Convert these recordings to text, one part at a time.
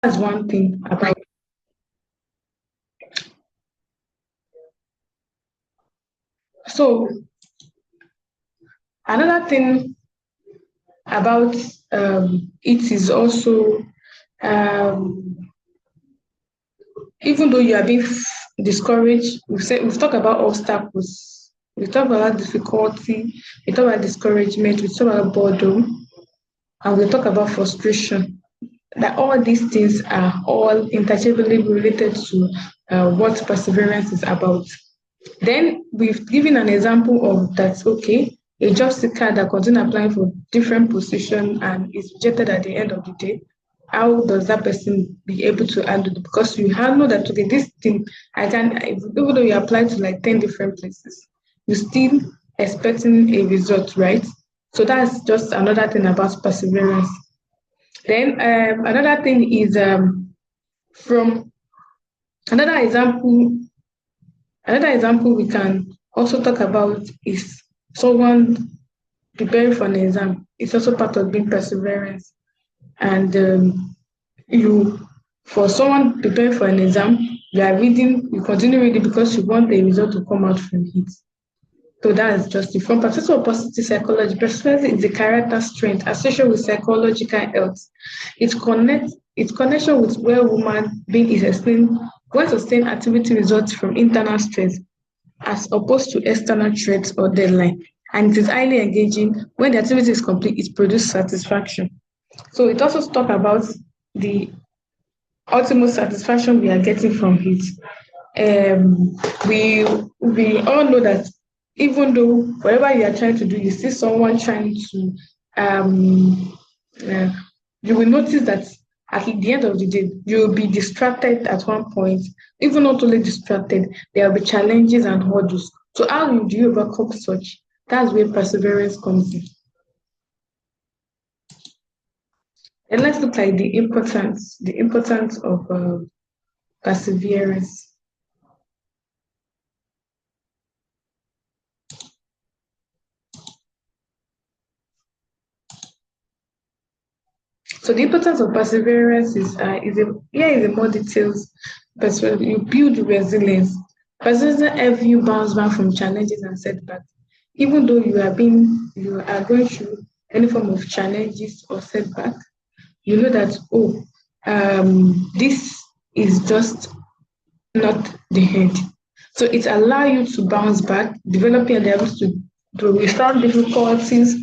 That's one thing about. So another thing about it is also, um, even though you are being discouraged, we've talked about obstacles, we talk about difficulty, we talk about discouragement, we talk about boredom, and we talk about frustration. That all these things are all interchangeably related to what perseverance is about. Then we've given an example of that, okay, a job seeker that continues applying for different position and is rejected at the end of the day. How does that person be able to handle it? Because you have know that, okay, this thing, even though you apply to like 10 different places, you still expecting a result, right? So that's just another thing about perseverance. Then another thing is, from another example Another example we can also talk about is someone preparing for an exam. It's also part of being perseverance. And you, for someone preparing for an exam, you are reading, you continue reading because you want the result to come out from it. So that's just the front part. Also, positive psychology. Perseverance is the character strength associated with psychological health. Its connection with where woman being is explained when sustained activity results from internal stress as opposed to external threats or deadline. And it is highly engaging. When the activity is complete, it produces satisfaction. So it also talks about the ultimate satisfaction we are getting from it. Um, we all know that even though whatever you are trying to do, you see someone trying to, um, uh, you will notice that at the end of the day, you will be distracted at one point. Even not only distracted, there will be challenges and hurdles. So how do you overcome such? That's where perseverance comes in. And let's look at the importance of perseverance. So the importance of perseverance is a more details. Perseverance, you build resilience. Perseverance helps you bounce back from challenges and setbacks. Even though you are going through any form of challenges or setback, you know that, oh, this is just not the end. So it allows you to bounce back, developing the ability to withstand difficulties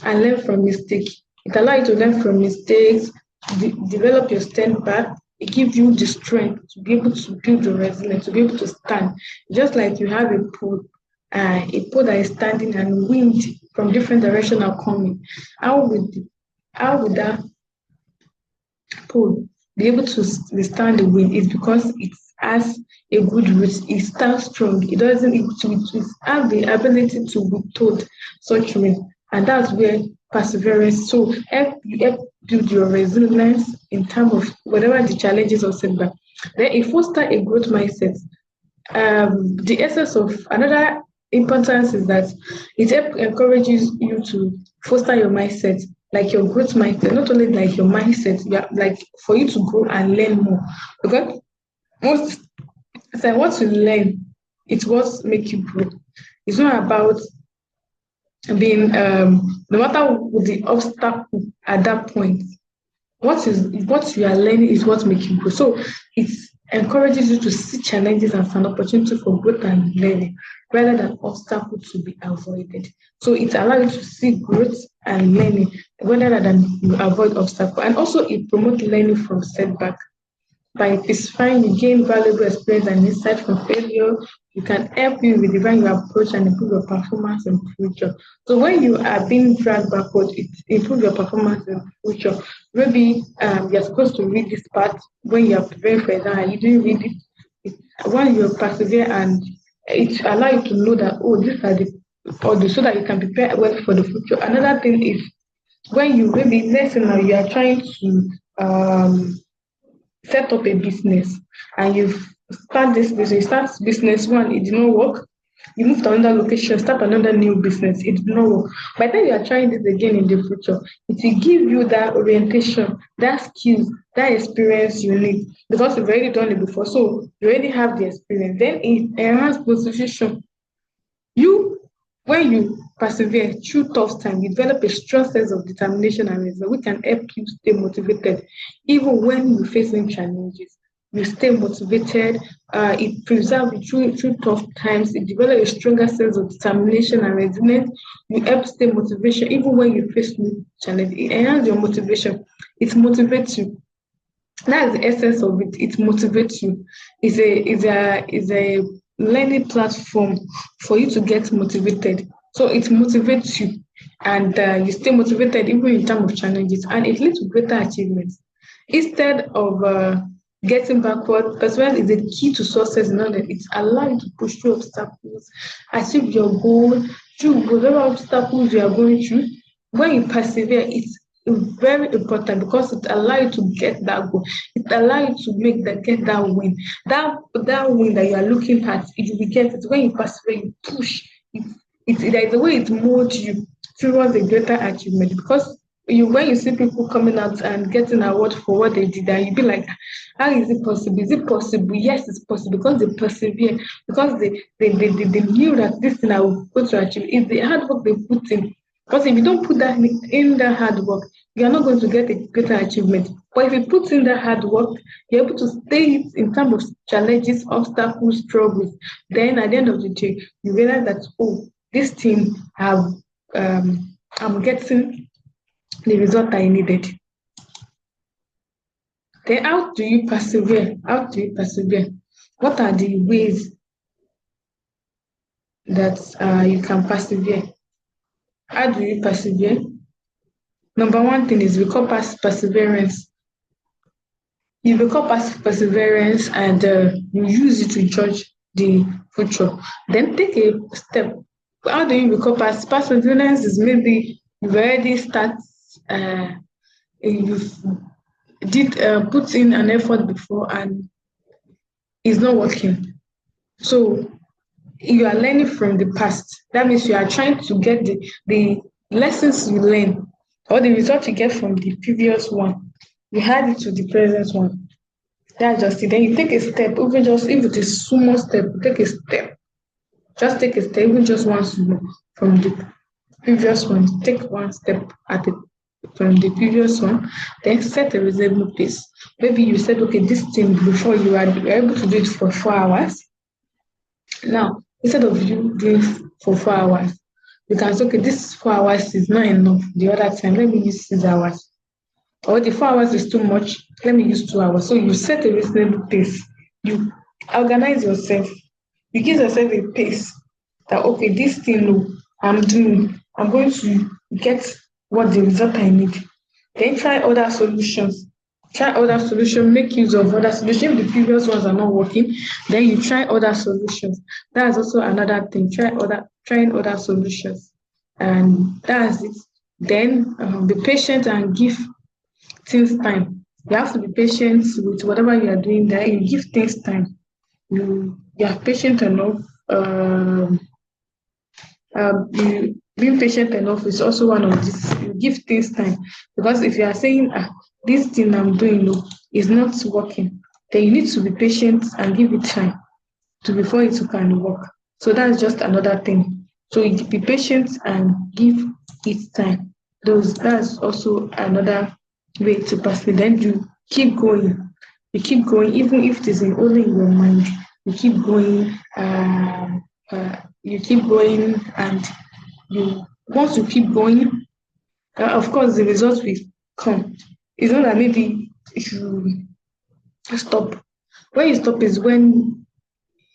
and learn from mistakes. It allows you to learn from mistakes, develop your stand back. It gives you the strength to be able to build your resilience, to be able to stand. Just like you have a pool that is standing and wind from different directions are coming. How would how would that pole be able to withstand the wind? Is because it has a good root. It stands strong. It doesn't. It has the ability to withhold such wind, and that's where perseverance. So help build your resilience in terms of whatever the challenges or setback. Then it foster a growth mindset. The essence of another importance is that encourages you to foster your mindset, like your growth mindset, not only like your mindset, like for you to grow and learn more. Because most so what you learn, it's what make you grow. It's not about being no matter what the obstacle at that point, what you are learning is what makes you grow. So it encourages you to see challenges as an opportunity for growth and learning rather than obstacles to be avoided. So it allows you to see growth and learning rather than you avoid obstacles. And also it promotes learning from setback. By specifying, you gain valuable experience and insight from failure. You can help you redefine your approach and improve your performance in future. So when you are being dragged backward, it improves your performance in future. Maybe you're supposed to read this part when you're preparing for exam and you didn't read it. When you persevere and it allow you to know that, oh, these are the or the, so that you can prepare well for the future. Another thing is when you maybe let's say now you are trying to set up a business and you start business one, it did not work. You move to another location, start another new business, it did not work. By the time you are trying this again in the future, it will give you that orientation, that skills, that experience you need because you've already done it before. So you already have the experience. Then it enhances motivation. You, when you persevere through tough time, you develop a strong sense of determination and resolve, which can help you stay motivated even when you're facing challenges. You stay motivated, it preserves you through tough times, it develops a stronger sense of determination and resilience. You help stay motivation even when you face new challenges. It enhances your motivation, it motivates you. That's the essence of it. It motivates you. It's a learning platform for you to get motivated. So it motivates you, and you stay motivated even in terms of challenges, and it leads to greater achievements. Instead of getting backward, perseverance is the key to success. Now that it allows you to push through obstacles, achieve your goal through whatever obstacles you are going through. When you persevere, it's very important because it allows you to get that goal. It allows you to get that win. That win that you are looking at, you will get it when you persevere, you push. There is a way it molds you towards a greater achievement because when you see people coming out and getting award for what they did, and you be like, how is it possible? Is it possible? Yes, it's possible because they persevere, because they knew that this thing I will go to achieve. It's the hard work they put in. Because if you don't put that in that hard work, you're not going to get a greater achievement. But if you put in that hard work, you're able to stay in terms of challenges, obstacles, struggles. Then at the end of the day, you realize that, oh, this thing have I'm getting the result I needed. Then how do you persevere? How do you persevere? What are the ways that you can persevere? How do you persevere? Number one thing is we call perseverance. You become perseverance and you use it to judge the future. Then take a step. How do you become perseverance? Is maybe you've already you've did put in an effort before and it's not working. So you are learning from the past. That means you are trying to get the lessons you learn or the result you get from the previous one. You add it to the present one. That's just it. Then you take a step, even just if it is small step, take a step. Just take a step, even just one small from the previous one. Take one step at it from the previous one. Then set a reasonable pace. Maybe you said, okay, this thing before you are able to do it for 4 hours. Now, instead of you doing for 4 hours, you can say, okay, this 4 hours is not enough. The other time, let me use 6 hours. Or the 4 hours is too much, let me use 2 hours. So you set a reasonable pace. You organize yourself. You give yourself a pace that, okay, this thing I'm doing, I'm going to get what the result I need. Then try other solutions. Make use of other solutions. If the previous ones are not working, then you try other solutions. That's also another thing. Trying other solutions. And that's it. Then be patient and give things time. You have to be patient with whatever you are doing there. You give things time. You are patient enough. Being patient enough is also one of these. You give things time because if you are saying this thing I'm doing is not working, then you need to be patient and give it time before it can work. So that's just another thing. So you be patient and give it time. That's also another way to pass it. Then you keep going. You keep going, even if it is only in your mind. You keep going. You keep going, and once you keep going, of course, the results will come. It's not that maybe if you stop. When you stop is when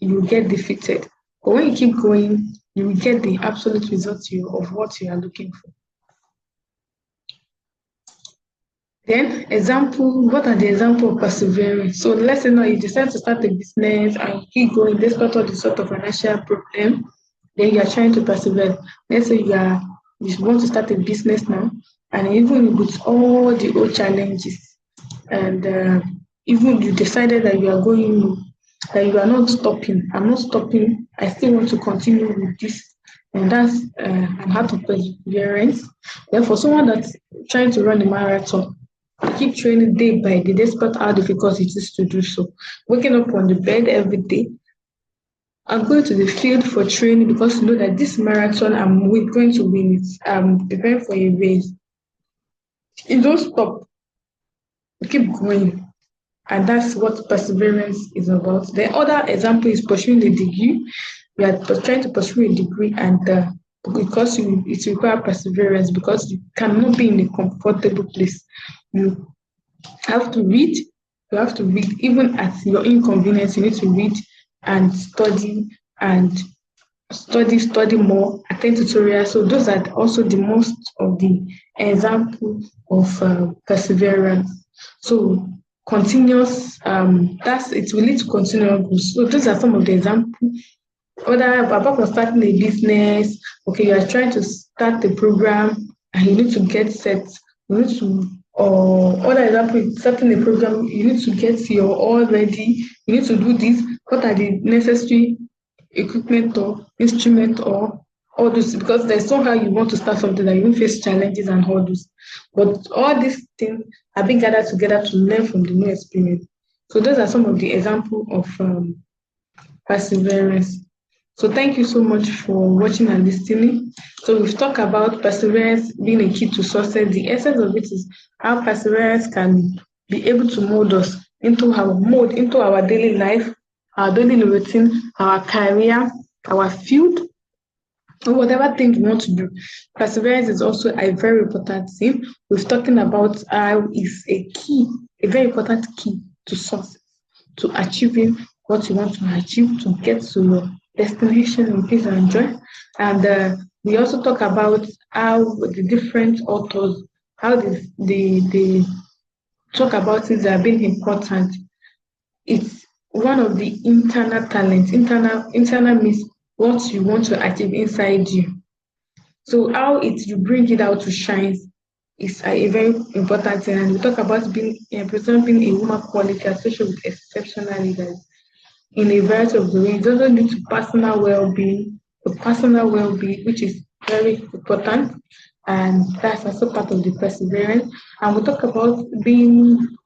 you get defeated. But when you keep going, you will get the absolute results of what you are looking for. Then, what are the examples of perseverance? So let's say now you decide to start a business and you keep going despite all the sort of financial problem, then you are trying to persevere. Let's say you want to start a business now, and even with all the old challenges, and even you decided that you are going that you are not stopping. I'm not stopping. I still want to continue with this. And that's an heart of perseverance. Therefore, someone that's trying to run a marathon, keep training day by day, despite how difficult it is to do so. Waking up on the bed every day and going to the field for training because you know that this marathon going to win it. I'm preparing for a race. You don't stop. You keep going. And that's what perseverance is about. The other example is pursuing a degree. We are trying to pursue a degree, and because it requires perseverance, because you cannot be in a comfortable place. You have to read. You have to read, even at your inconvenience. You need to read and and study more, attend tutorials. So those are also the most of the example of perseverance. So continuous, that's it will lead to continuous. So those are some of the examples. Other apart from starting a business, okay, you are trying to start the program and you need to get set. You need to, or other example, starting a program, you need to get your all ready. You need to do this. What are the necessary equipment or instrument or all this? Because there's somehow you want to start something that you will face challenges and hurdles. But all these things have been gathered together to learn from the new experience. So those are some of the examples of perseverance. So thank you so much for watching and listening. So we've talked about perseverance being a key to success. The essence of it is how perseverance can be able to mold us into our daily life, our daily routine, our career, our field, or whatever thing you want to do. Perseverance is also a very important thing. We're talking about how is a very important key to success, to achieving what you want to achieve, to get to your destination in peace and joy. And we also talk about how the different authors, how they talk about it that being important. It's one of the internal talents. Internal means what you want to achieve inside you. So how you bring it out to shine is a very important thing. And we talk about being a person being a woman quality associated with exceptional leaders in a variety of ways. It doesn't lead to personal well-being, which is very important, and that's also part of the perseverance. And we talk about being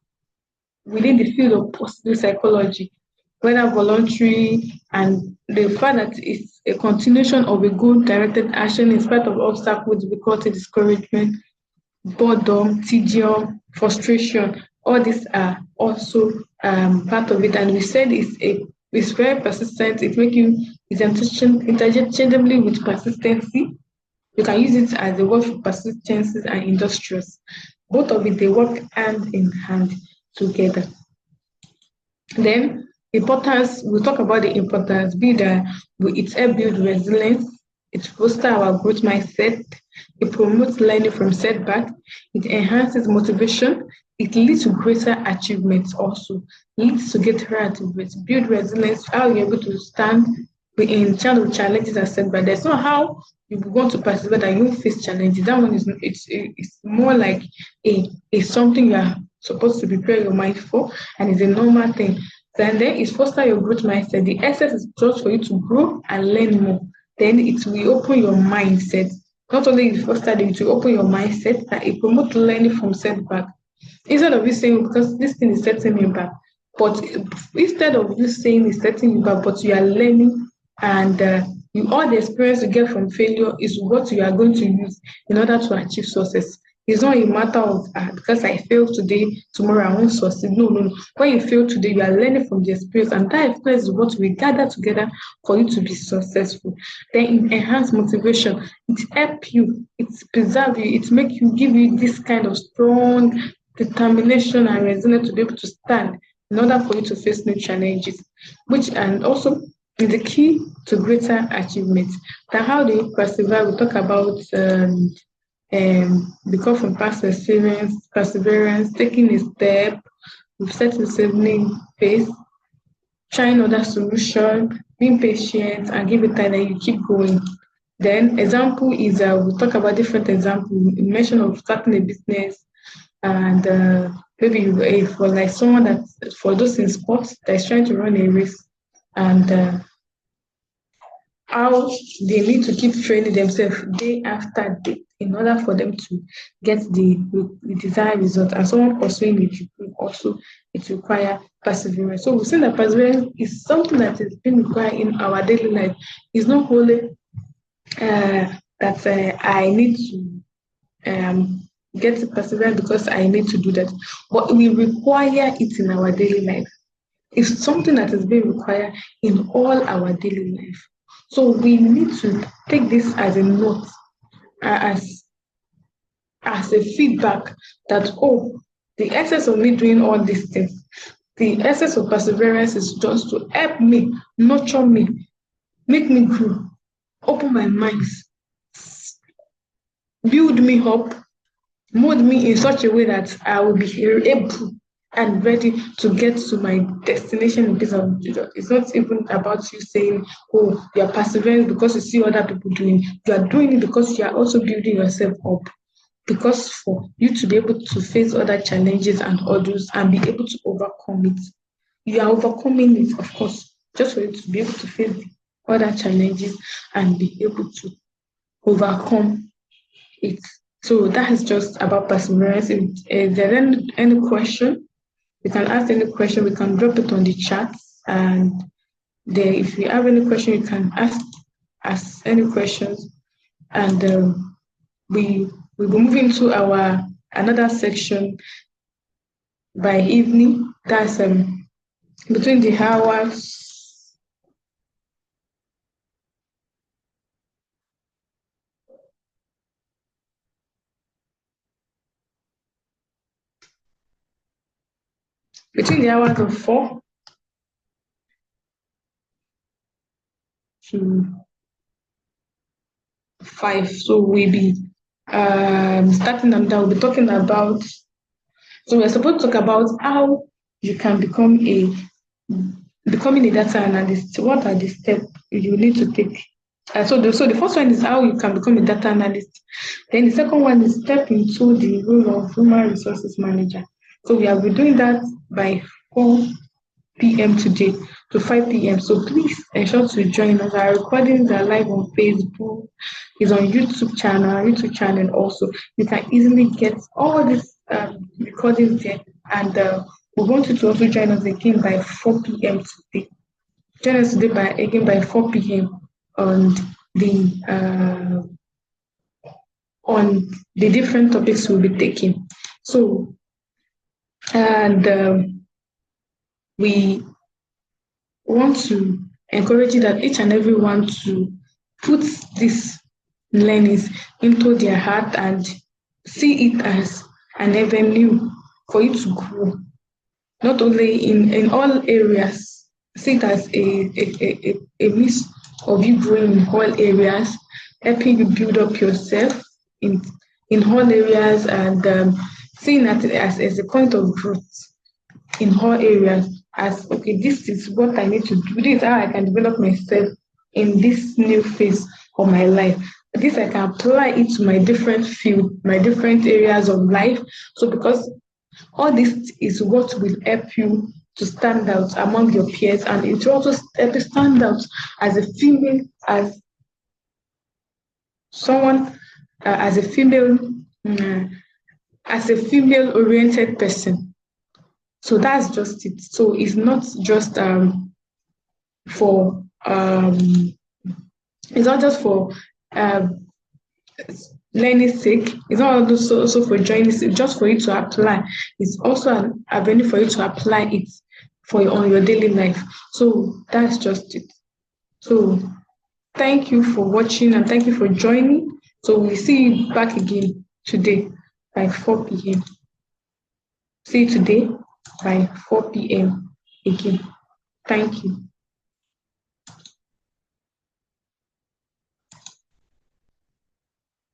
within the field of positive psychology, whether voluntary, and the fact that it's a continuation of a good directed action in spite of obstacles, difficulty, discouragement, boredom, tedium, frustration. All these are also part of it. And we said it's very persistent. It's interchangeably with persistency. You can use it as a word for persistency and industrious. Both of it, they work hand in hand together. Then importance, we'll talk about the importance, be that it helps build resilience, it fosters our growth mindset, it promotes learning from setbacks, it enhances motivation, it leads to greater achievements also, leads to greater achievements, build resilience, how you're able to stand in challenges and setbacks. There's not how you want to persevere that you face challenges. That one is it's more like a something you are supposed to prepare your mind for, and it's a normal thing. Then it foster your growth mindset. The essence is just for you to grow and learn more. Then it will open your mindset. Not only it foster it will open your mindset, and it promotes learning from setback. Instead of you saying because this thing is setting me back, but instead of you saying it's setting you back, but you are learning, and all the experience you get from failure is what you are going to use in order to achieve success. It's not a matter of because I failed today, tomorrow I won't succeed. No. When you fail today, you are learning from the experience, and that experience is what we gather together for you to be successful. Then it enhance motivation. It help you. It preserve you. It make you give you this kind of strong determination and resilience to be able to stand in order for you to face new challenges. And also is the key to greater achievements. Then how do you persevere? We talk about because from past experience, perseverance, taking a step, we've set a saving pace, trying other solution, being patient, and give it time and you keep going. Then example is we talk about different examples. We mentioned of starting a business and maybe for like someone that for those in sports that is trying to run a race, and how they need to keep training themselves day after day in order for them to get the desired result. And someone pursuing it also it require perseverance. So we've seen that perseverance is something that is being required in our daily life. It's not only that I need to get to perseverance because I need to do that, but we require it in our daily life. It's something that is being required in all our daily life. So we need to take this as a note, as a feedback that, oh, the essence of me doing all these things, the essence of perseverance is just to help me, nurture me, make me grow, open my mind, build me up, mold me in such a way that I will be able and ready to get to my destination in peace of Jesus. It's not even about you saying, oh, you are persevering because you see other people doing. You are doing it because you are also building yourself up. Because for you to be able to face other challenges and others and be able to overcome it, you are overcoming it, of course, just for you to be able to face the other challenges and be able to overcome it. So that is just about perseverance. If there any question, you can ask any question. We can drop it on the chat, and there, if you have any question, you can ask any questions, and we will be moving to our another section by evening. That's between the hours. Between the hours of 4 to 5. So we'll be starting them down. We'll be talking about. So we're supposed to talk about how you can becoming a data analyst. What are the steps you need to take? So the first one is how you can become a data analyst. Then the second one is step into the role of human resources manager. So we have been doing that by 4 p.m. today to 5 p.m. So please ensure to join us. Our recordings are live on Facebook, is on YouTube channel also. You can easily get all these recordings there. And we want you to also join us again by 4 p.m. today. Join us today by 4 p.m. on the different topics we'll be taking. So, and we want to encourage you that each and everyone to put these learnings into their heart and see it as an avenue for you to grow, not only in all areas. See it as a means of you growing in all areas, helping you build up yourself in all areas, and seeing that as a point of growth in all areas. As okay, this is what I need to do. This is how I can develop myself in this new phase of my life. This I can apply it to my different field, my different areas of life. So because all this is what will help you to stand out among your peers, and it will also help you stand out as a female, as someone, as a female, as a female-oriented person. So that's just it. So it's not just for it's not just for learning sake. It's not also for joining, just for you to apply. It's also an avenue for you to apply it on your daily life. So that's just it. So thank you for watching and thank you for joining. So we'll see you back again today by 4 p.m. See you today by 4 p.m. again. Thank you.